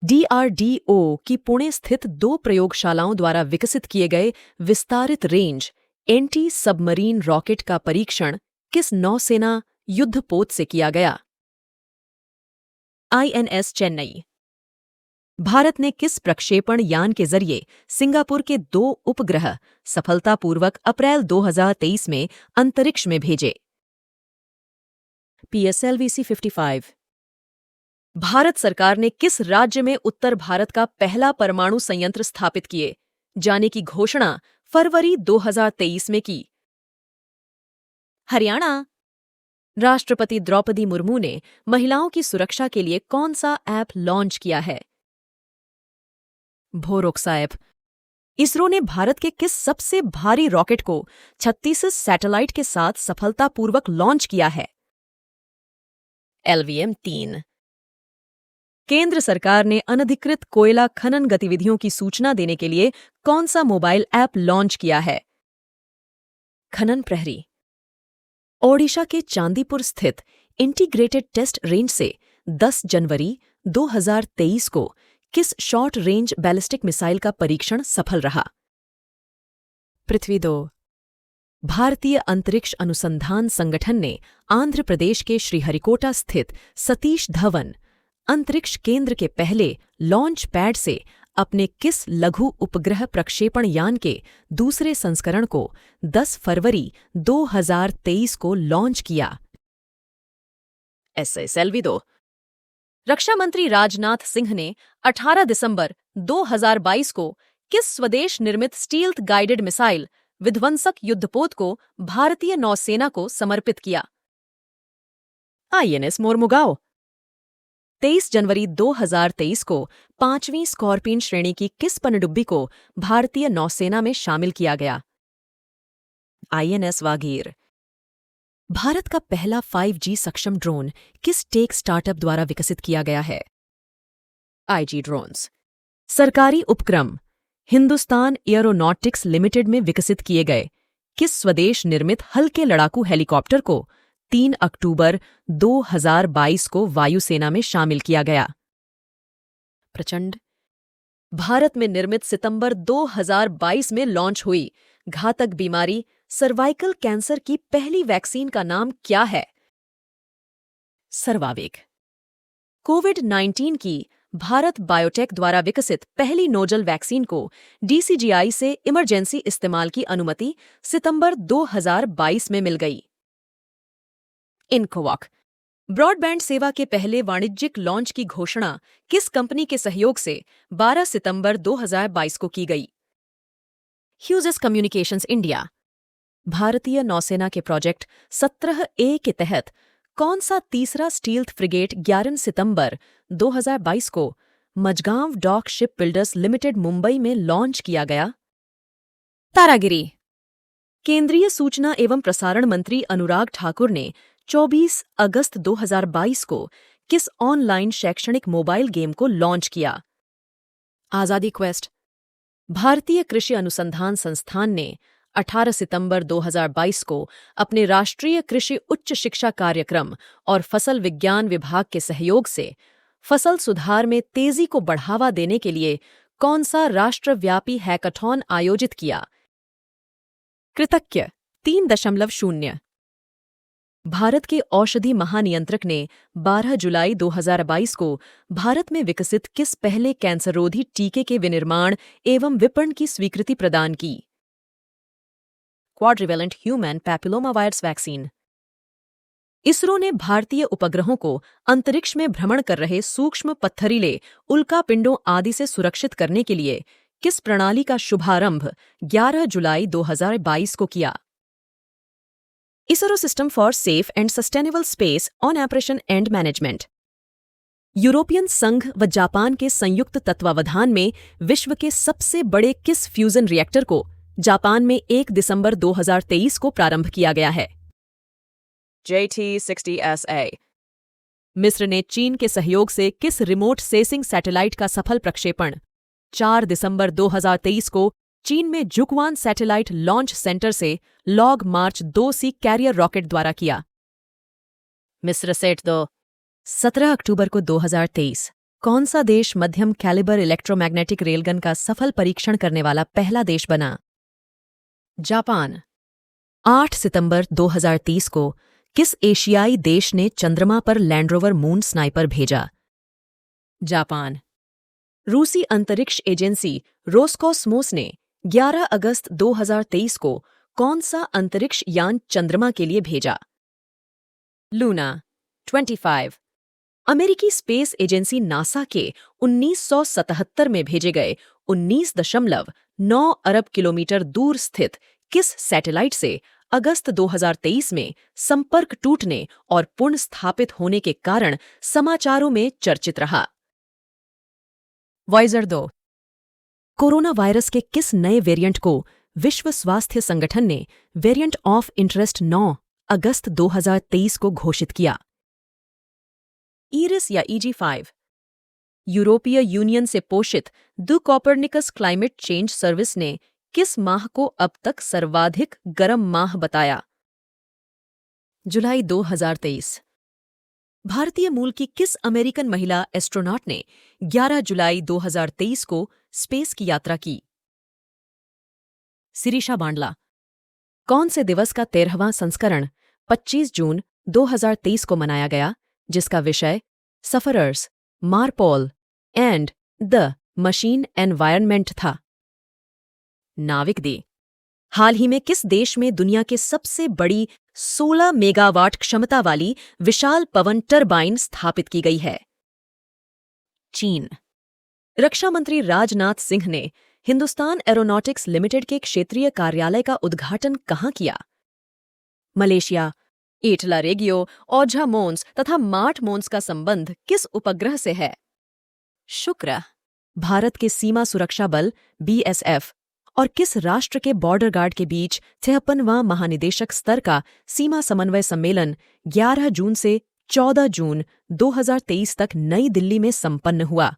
DRDO की पुणे स्थित 2 प्रयोगशालाओं द्वारा विकसित किए गए विस्तारित रेंज एंटी सबमरीन रॉकेट का परीक्षण किस नौसेना युद्धपोत से किया गया? INS चेन्नई। भारत ने किस प्रक्षेपण यान के जरिए सिंगापुर के 2 उपग्रह सफलतापूर्वक अप्रैल 2023 में अंतरिक्ष में भेजे? PSLV C-55। भारत सरकार ने किस राज्य में उत्तर भारत का पहला परमाणु संयंत्र स्थापित किए जाने की घोषणा फरवरी 2023 में की? हरियाणा। राष्ट्रपति द्रौपदी मुर्मू ने महिलाओं की सुरक्षा के लिए कौन सा ऐप लॉन्च किया है? भोरोक्सा ऐप। इसरो ने भारत के किस सबसे भारी रॉकेट को 36 सैटेलाइट के साथ सफलतापूर्वक लॉन्च किया है? LVM-3। केंद्र सरकार ने अनधिकृत कोयला खनन गतिविधियों की सूचना देने के लिए कौन सा मोबाइल ऐप लॉन्च किया है? खनन प्रहरी। ओडिशा के चांदीपुर स्थित इंटीग्रेटेड टेस्ट रेंज से 10 जनवरी 2023 को किस शॉर्ट रेंज बैलिस्टिक मिसाइल का परीक्षण सफल रहा? पृथ्वी 2। भारतीय अंतरिक्ष अनुसंधान संगठन ने आंध्र प्रदेश के श्रीहरिकोटा स्थित सतीश धवन अंतरिक्ष केंद्र के पहले लॉन्च पैड से अपने किस लघु उपग्रह प्रक्षेपण यान के दूसरे संस्करण को 10 फरवरी 2023 को लॉन्च किया? SSLV-2। रक्षा मंत्री राजनाथ सिंह ने 18 दिसंबर 2022 को किस स्वदेश निर्मित स्टील्थ गाइडेड मिसाइल विध्वंसक युद्धपोत को भारतीय नौसेना को समर्पित किया? आईएनएस मोरमुगाओ। 23 जनवरी 2023 को 5वीं स्कॉर्पियन श्रेणी की किस पनडुब्बी को भारतीय नौसेना में शामिल किया गया? आईएनएस वागीर। भारत का पहला 5G सक्षम ड्रोन किस टेक स्टार्टअप द्वारा विकसित किया गया है? IG drones. सरकारी उपक्रम हिंदुस्तान एयरोनॉटिक्स लिमिटेड में विकसित किए गए किस स्वदेश निर्मित हल्के लड़ाकू हेलीकॉप्टर को 3 अक्टूबर 2022 को वायुसेना में शामिल किया गया? प्रचंड। भारत में निर्मित सितंबर 2022 में लॉन्च हुई घातक बीमारी सर्वाइकल कैंसर की पहली वैक्सीन का नाम क्या है? सर्वावेग। कोविड-19 की भारत बायोटेक द्वारा विकसित पहली नोजल वैक्सीन को डीसीजीआई से इमरजेंसी इस्तेमाल की अनुमति सितंबर 2022 में मिल गई। इन्कोवॉक। ब्रॉडबैंड सेवा के पहले वाणिज्यिक लॉन्च की घोषणा किस कंपनी के सहयोग से 12 सितंबर 2022 को की गई? Hughes communications India. भारतीय नौसेना के प्रोजेक्ट 17A के तहत कौन सा तीसरा स्टील्थ फ्रिगेट 11 सितंबर 2022 को Mazagaon dock ship builders limited Mumbai में लॉन्च किया गया? तारागिरी। केंद्रीय सूचना एवं प्रसारण मंत्री अनुराग ठाकुर ने 24 अगस्त 2022 को किस ऑनलाइन शैक्षणिक मोबाइल गेम को लॉन्च किया? आजादी क्वेस्ट। भारतीय कृषि अनुसंधान संस्थान ने 18 सितंबर 2022 को अपने राष्ट्रीय कृषि उच्च शिक्षा कार्यक्रम और फसल विज्ञान विभाग के सहयोग से फसल सुधार में तेजी को बढ़ावा देने के लिए कौन सा राष्ट्रव्यापी हैकाथॉन आयोजित किया? कृतज्ञ 3.0। भारत के औषधि महानियंत्रक ने 12 जुलाई 2022 को भारत में विकसित किस पहले कैंसरोधी टीके के विनिर्माण एवं विपणन की स्वीकृति प्रदान की? Quadrivalent human papilloma virus vaccine. ISRO ने भारतीय उपग्रहों को अंतरिक्ष में भ्रमण कर रहे सूक्ष्म पत्थरीले उल्कापिंडों आदि से सुरक्षित करने के लिए किस प्रणाली का शुभारंभ 11 जुलाई 2022 को किया? ISRO system for safe and sustainable space on operation and management. European संघ व जापान के संयुक्त तत्वावधान में विश्व के सबसे बड़े किस फ्यूजन रिएक्टर को जापान में 1 दिसंबर 2023 को प्रारंभ किया गया है? JT-60SA। मिस्र ने चीन के सहयोग से किस रिमोट सेंसिंग सैटेलाइट का सफल प्रक्षेपण 4 दिसंबर 2023 को चीन में जुकवान सैटेलाइट लॉन्च सेंटर से लॉन्ग मार्च 2C कैरियर रॉकेट द्वारा किया? मिस्र सेट 2। 17 अक्टूबर को 2023 कौन सा देश मध्यम कैलिबर इलेक्ट्रोमैग्नेटिक रेलगन का सफल परीक्षण करने वाला पहला देश बना? जापान। 8 सितंबर 2023 को किस एशियाई देश ने चंद्रमा पर लैंडरोवर मून स्नाइपर भेजा? जापान। रूसी अंतरिक्ष एजेंसी रोसकॉस्मोस ने 11 अगस्त 2023 को कौन सा अंतरिक्ष यान चंद्रमा के लिए भेजा? लूना। 25। अमेरिकी स्पेस एजेंसी नासा के 1977 में भेजे गए 19.9 अरब किलोमीटर दूर स्थित किस सैटेलाइट से अगस्त 2023 में संपर्क टूटने और पुनः स्थापित होने के कारण समाचारों में चर्चित रहा? वाइजर 2। कोरोना वायरस के किस नए वेरिएंट को विश्व स्वास्थ्य संगठन ने वेरिएंट ऑफ इंटरेस्ट 9 अगस्त 2023 को घोषित किया? ईरिस या EG5। यूरोपीय यूनियन से पोषित the Copernicus climate change service ने किस माह को अब तक सर्वाधिक गर्म माह बताया? जुलाई 2023। भारतीय मूल की किस अमेरिकन महिला एस्ट्रोनॉट ने 11 जुलाई 2023 को स्पेस की यात्रा की? सिरीशा बांडला। कौन से दिवस का 13वां संस्करण 25 जून 2023 को मनाया गया, जिसका विषय sufferers, मारपोल and the machine environment था? नाविक डे। हाल ही में किस देश में दुनिया के सबसे बड़ी 16 मेगावाट क्षमता वाली विशाल पवन टरबाइन स्थापित की गई है? चीन। रक्षा मंत्री राजनाथ सिंह ने हिंदुस्तान एरोनॉटिक्स लिमिटेड के क्षेत्रीय कार्यालय का उद्घाटन कहाँ किया? मलेशिया, एटला रेगियो, ओझा मोन्स तथा मार्ट मोन्स का संबंध किस उपग्रह से है? शुक्र। भारत के सीमा सुरक्षा बल बीएसएफ और किस राष्ट्र के बॉर्डर गार्ड के बीच 53वां महानिदेशक स्तर का सीमा समन्वय सम्मेलन 11 जून से 14 जून 2023 तक नई दिल्ली में संपन्न हुआ?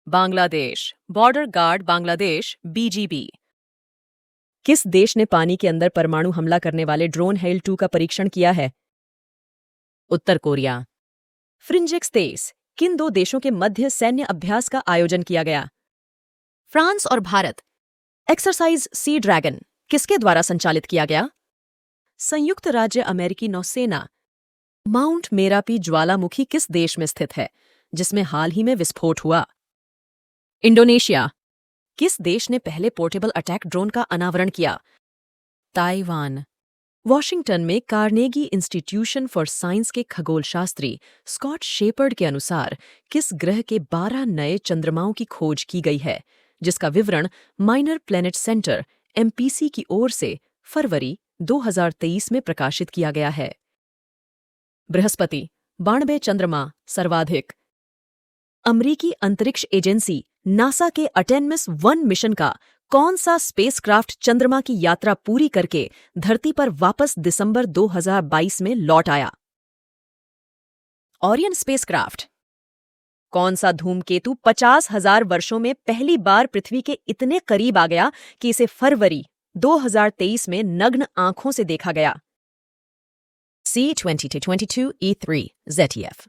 Bangladesh, border guard Bangladesh BGB. किस देश ने पानी के अंदर परमाणु हमला करने वाले ड्रोन हेल 2 का परीक्षण किया है? उत्तर कोरिया। फ्रिंजेक्स 23 किन दो देशों के मध्य सैन्य अभ्यास का आयोजन किया गया? फ्रांस और भारत। एक्सरसाइज सी ड्रैगन किसके द्वारा संचालित किया गया? संयुक्त राज्य अमेरिकी नौसेना। माउंट मेरापी ज्वालामुखी किस देश में स्थित है, जिसमें हाल ही में विस्फोट हुआ? इंडोनेशिया। किस देश ने पहले पोर्टेबल अटैक ड्रोन का अनावरण किया? ताइवान। वॉशिंगटन में कार्नेगी इंस्टीट्यूशन फॉर साइंस के खगोलशास्त्री स्कॉट शेपर्ड के अनुसार किस ग्रह के 12 नए चंद्रमाओं की खोज की गई है, जिसका विवरण माइनर प्लैनेट सेंटर एमपीसी की ओर से फरवरी 2023 में प्रकाशित किया गया है? बृहस्पति। 92 चंद्रमा सर्वाधिक। अमरीकी अंतरिक्ष एजेंसी नासा के अर्टेमिस 1 मिशन का कौन सा स्पेसक्राफ्ट चंद्रमा की यात्रा पूरी करके धरती पर वापस दिसंबर 2022 में लौट आया? Orion spacecraft. कौन सा धूमकेतु 50,000 वर्षों में पहली बार पृथ्वी के इतने करीब आ गया कि इसे फरवरी 2023 में नग्न आंखों से देखा गया? C2022 E3 ZEF।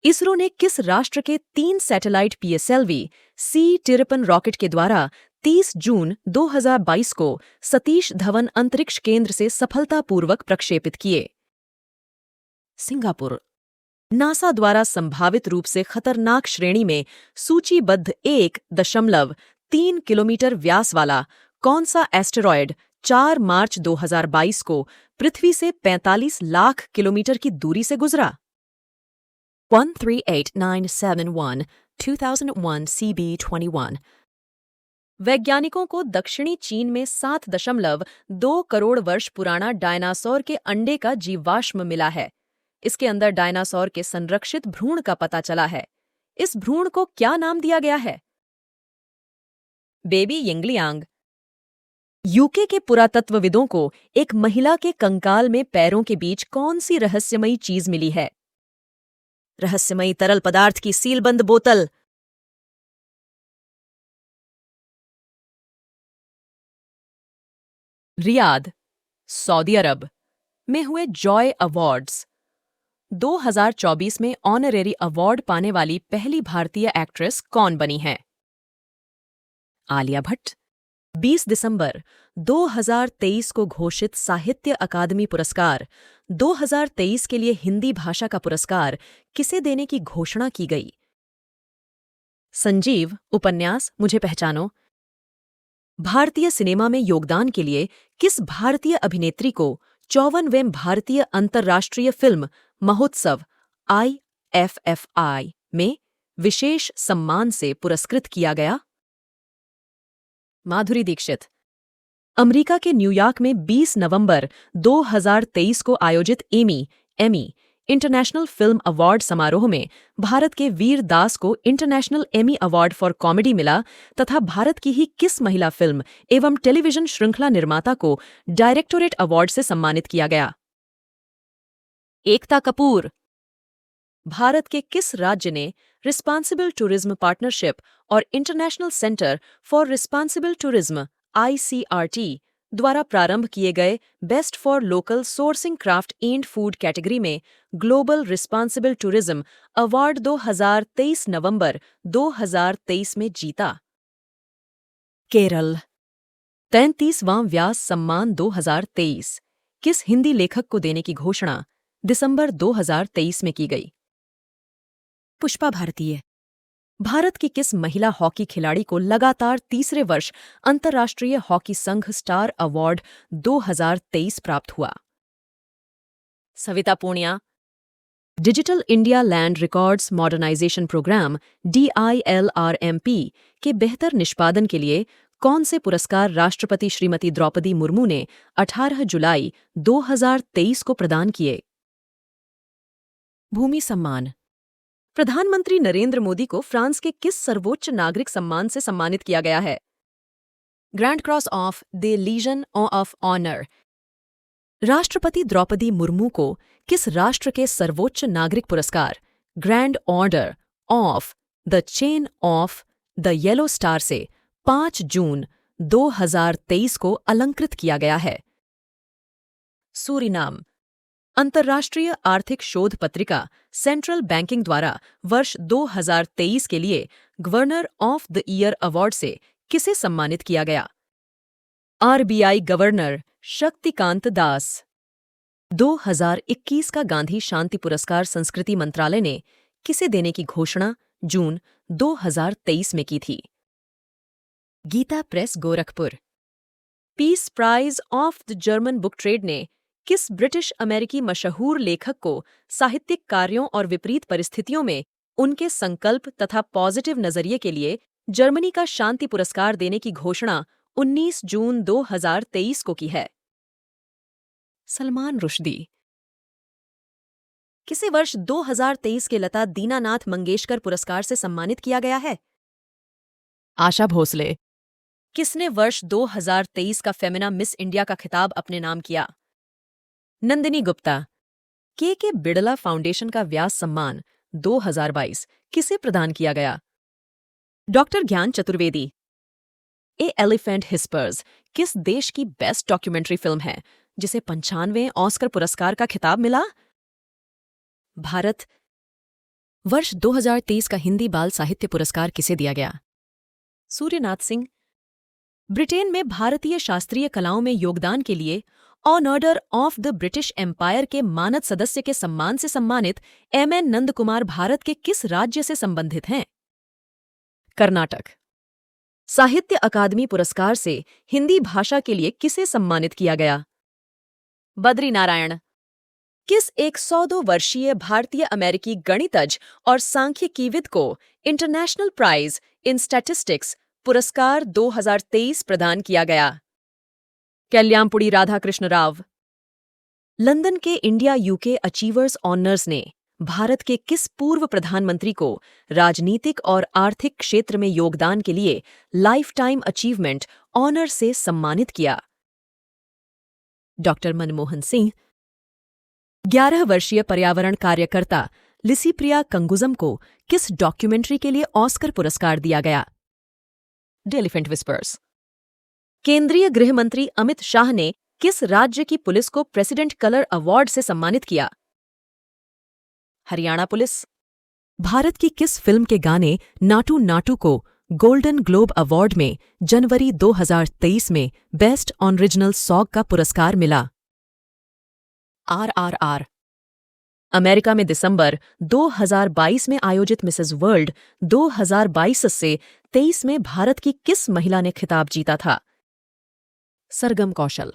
इसरो ने किस राष्ट्र के 3 सैटेलाइट PSLV C-53 रॉकेट के द्वारा 30 जून 2022 को सतीश धवन अंतरिक्ष केंद्र से सफलतापूर्वक प्रक्षेपित किए? सिंगापुर। नासा द्वारा संभावित रूप से खतरनाक श्रेणी में सूचीबद्ध 1.3 किलोमीटर व्यास वाला कौन सा एस्टेरॉयड 4 मार्च 2022 को पृथ्वी से 45 लाख किलोमीटर की दूरी से गुजरा? 138971 2001 CB21। वैज्ञानिकों को दक्षिणी चीन में 7.2 करोड़ वर्ष पुराना डायनासोर के अंडे का जीवाश्म मिला है। इसके अंदर डायनासोर के संरक्षित भ्रूण का पता चला है। इस भ्रूण को क्या नाम दिया गया है? बेबी यिंगलियांग। यूके के पुरातत्वविदों को एक महिला के कंकाल में पैरों के बीच कौन सी रहस्यमयी चीज मिली है? रहस्यमयी तरल पदार्थ की सीलबंद बोतल। रियाद, सऊदी अरब में हुए जॉय अवार्ड्स 2024 में ऑनरेरी अवार्ड पाने वाली पहली भारतीय एक्ट्रेस कौन बनी है? आलिया भट्ट। 20 दिसंबर 2023 को घोषित साहित्य अकादमी पुरस्कार 2023 के लिए हिंदी भाषा का पुरस्कार किसे देने की घोषणा की गई? संजीव उपन्यास मुझे पहचानो। भारतीय सिनेमा में योगदान के लिए किस भारतीय अभिनेत्री को 54वें भारतीय अंतर्राष्ट्रीय फिल्म महोत्सव IFFI में विशेष सम्मान से पुरस्कृत किया गया? माधुरी दीक्षित। अमेरिका के न्यूयॉर्क में 20 नवंबर 2023 को आयोजित एमी इंटरनेशनल फिल्म अवार्ड समारोह में भारत के वीर दास को international Emmy award for comedy मिला तथा भारत की ही किस महिला फिल्म एवं टेलीविजन श्रृंखला निर्माता को डायरेक्टोरेट अवार्ड से सम्मानित किया गया? एकता कपूर। भारत के किस राज्य ने रिस्पांसिबल टूरिज्म पार्टनरशिप और international centre for responsible tourism ICRT द्वारा प्रारंभ किए गए best for local sourcing craft and food category में ग्लोबल रिस्पांसिबल टूरिज्म अवार्ड 2023 नवंबर 2023 में जीता? केरल। 33वां व्यास सम्मान 2023 किस हिंदी लेखक को देने की घोषणा दिसंबर 2023 में की गई? पुष्पा भारतीय। भारत की किस महिला हॉकी खिलाड़ी को लगातार तीसरे वर्ष अंतर्राष्ट्रीय हॉकी संघ स्टार अवार्ड 2023 प्राप्त हुआ? Savita Punia. Digital India land records modernisation programme DILRMP के बेहतर निष्पादन के लिए कौन से पुरस्कार राष्ट्रपति श्रीमती द्रौपदी मुर्मू ने 18 जुलाई 2023 को प्रदान किए? भूमि सम्मान। प्रधानमंत्री नरेंद्र मोदी को फ्रांस के किस सर्वोच्च नागरिक सम्मान से सम्मानित किया गया है? Grand cross of the legion of honour. राष्ट्रपति द्रौपदी मुर्मू को किस राष्ट्र के सर्वोच्च नागरिक पुरस्कार grand order of the chain of the yellow star से 5 जून 2023 को अलंकृत किया गया है? सूरीनाम। अंतर्राष्ट्रीय आर्थिक शोध पत्रिका सेंट्रल बैंकिंग द्वारा वर्ष 2023 के लिए governor of the year award से किसे सम्मानित किया गया? RBI governor Shaktikanta Das. 2021 का गांधी शांति पुरस्कार संस्कृति मंत्रालय ने किसे देने की घोषणा जून 2023 में की थी? Gita press Gorakhpur. Peace prize of the German book trade ने किस ब्रिटिश अमेरिकी मशहूर लेखक को साहित्यिक कार्यों और विपरीत परिस्थितियों में उनके संकल्प तथा पॉजिटिव नजरिए के लिए जर्मनी का शांति पुरस्कार देने की घोषणा 19 जून 2023 को की है? सलमान रुश्दी। किसे वर्ष 2023 के लता दीनानाथ मंगेशकर पुरस्कार से सम्मानित किया गया है? आशा भोसले। किसने वर्ष 2023 का फेमिना मिस इंडिया का खिताब अपने नाम किया? नंदिनी गुप्ता। के बिड़ला फाउंडेशन का व्यास सम्मान 2022 किसे प्रदान किया गया? डॉक्टर ज्ञान चतुर्वेदी। ए एलिफेंट हिस्पर्स किस देश की बेस्ट डॉक्यूमेंट्री फिल्म है जिसे 95वें ऑस्कर पुरस्कार का खिताब मिला? भारत। वर्ष 2023 का हिंदी बाल साहित्य पुरस्कार किसे दिया गया? सूर्यनाथ सिंह। ब्रिटेन में भारतीय शास्त्रीय कलाओं में योगदान के लिए ऑनर्डर ऑफ द ब्रिटिश एम्पायर के मानद सदस्य के सम्मान से सम्मानित एम.एन. नंदकुमार भारत के किस राज्य से संबंधित हैं? कर्नाटक। साहित्य अकादमी पुरस्कार से हिंदी भाषा के लिए किसे सम्मानित किया गया? बद्री नारायण। किस 102 वर्षीय भारतीय अमेरिकी गणितज्ञ और सांख्यिकीविद को इंटरनेशनल प्राइज इन स्टैटिस्टिक्स पुरस्कार 2023 प्रदान किया गया? कल्याणपुड़ी राधाकृष्ण राव। लंदन के इंडिया यूके अचीवर्स ऑनर्स ने भारत के किस पूर्व प्रधानमंत्री को राजनीतिक और आर्थिक क्षेत्र में योगदान के लिए लाइफ टाइम अचीवमेंट ऑनर से सम्मानित किया? डॉक्टर मनमोहन सिंह। 11 वर्षीय पर्यावरण कार्यकर्ता लिसिप्रिया कंगुजम को किस डॉक्यूमेंट्री के लिए ऑस्कर पुरस्कार दिया गया? The elephant whispers. केंद्रीय गृह मंत्री अमित शाह ने किस राज्य की पुलिस को प्रेसिडेंट कलर अवार्ड से सम्मानित किया? हरियाणा पुलिस। भारत की किस फिल्म के गाने नाटू नाटू को गोल्डन ग्लोब अवार्ड में जनवरी 2023 में बेस्ट ओरिजिनल सॉन्ग का पुरस्कार मिला? RRR। अमेरिका में दिसंबर 2022 में आयोजित मिसेस वर्ल्ड 2022 से 23 में भारत की किस महिला ने खिताब जीता था? सरगम कौशल।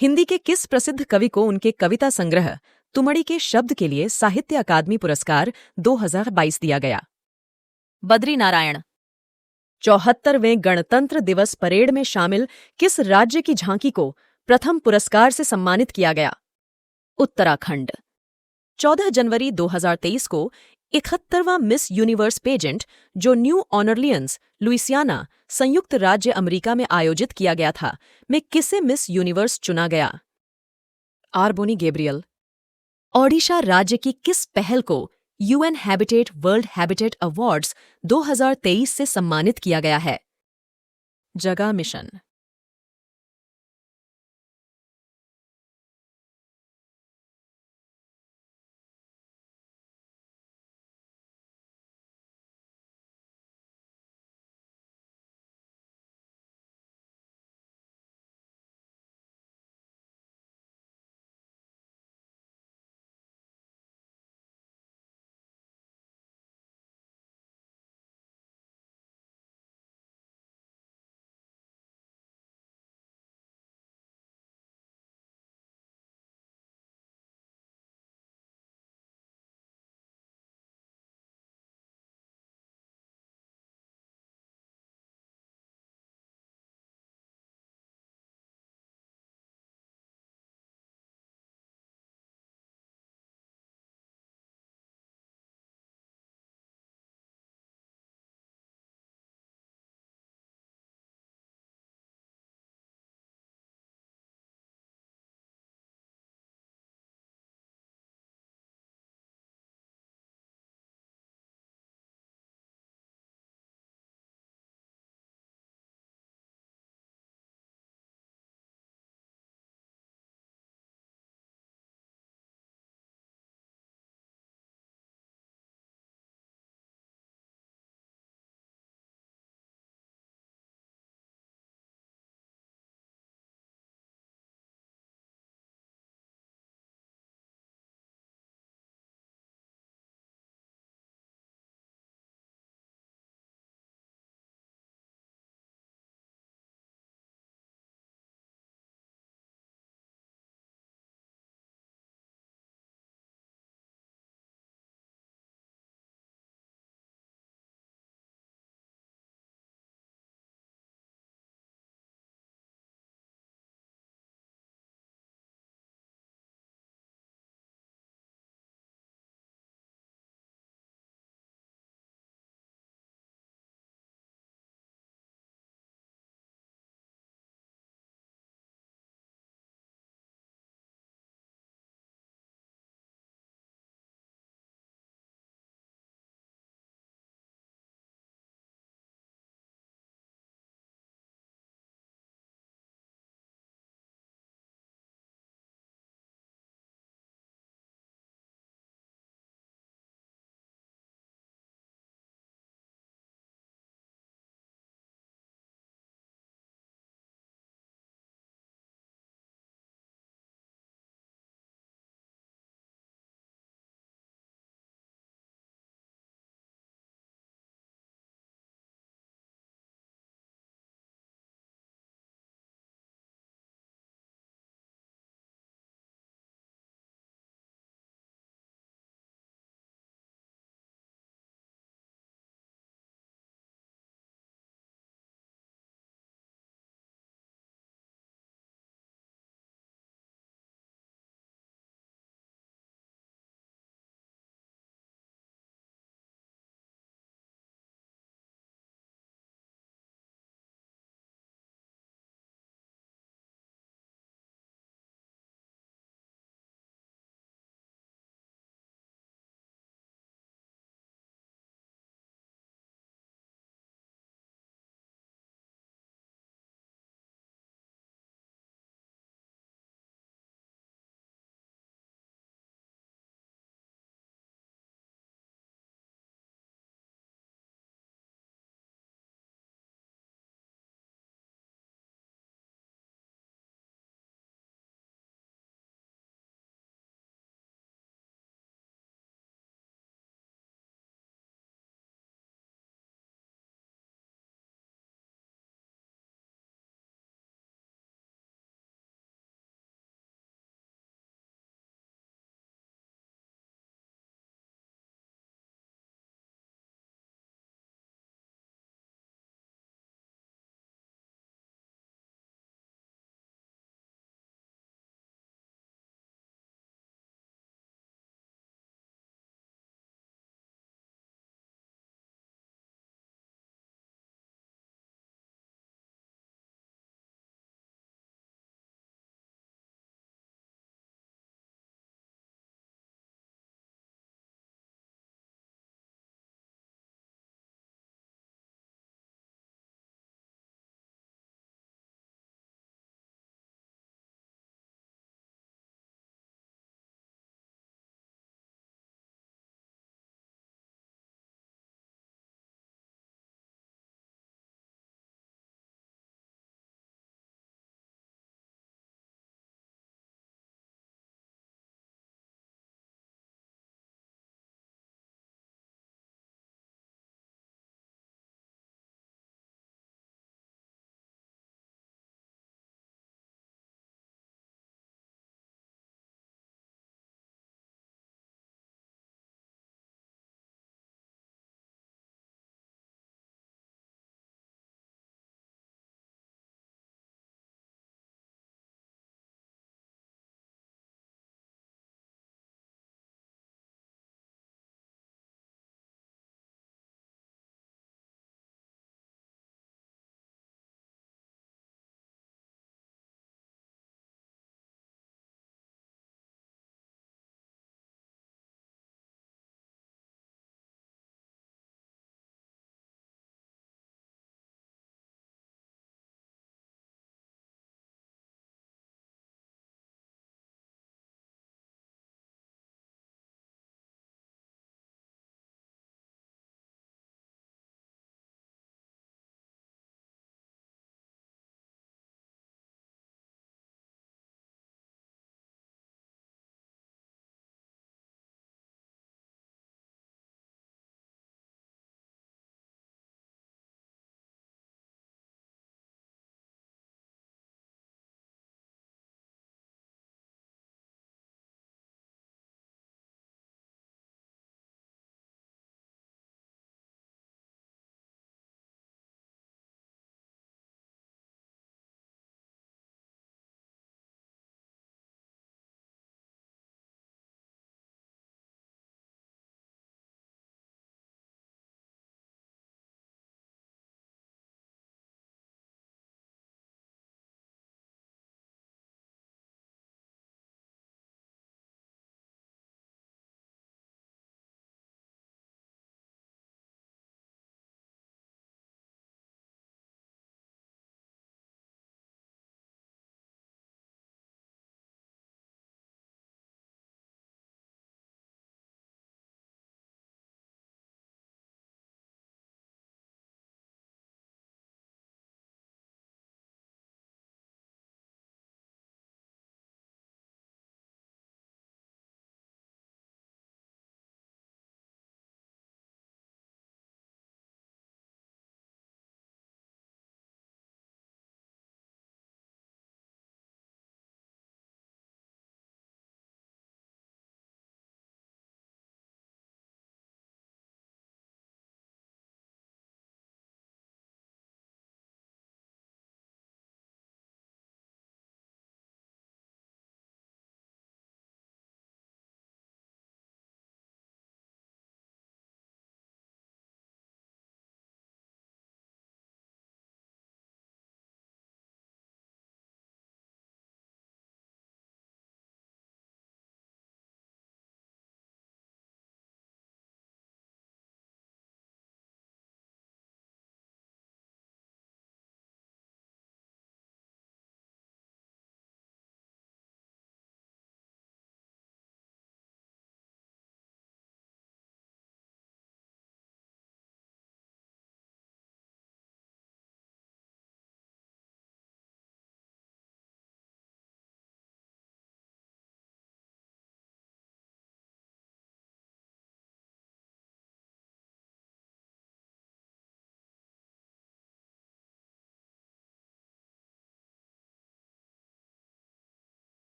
हिंदी के किस प्रसिद्ध कवि को उनके कविता संग्रह तुमड़ी के शब्द के लिए साहित्य अकादमी पुरस्कार 2022 दिया गया? बद्री नारायण। 74वें गणतंत्र दिवस परेड में शामिल किस राज्य की झांकी को प्रथम पुरस्कार से सम्मानित किया गया? उत्तराखंड। 14 जनवरी 2023 को 71वां मिस यूनिवर्स पेजेंट जो न्यू ऑर्लियंस लुइसियाना संयुक्त राज्य अमेरिका में आयोजित किया गया था में किसे मिस यूनिवर्स चुना गया? आरबोनी गैब्रियल। ओडिशा राज्य की किस पहल को UN habitat world habitat awards 2023 से सम्मानित किया गया है? जगा मिशन।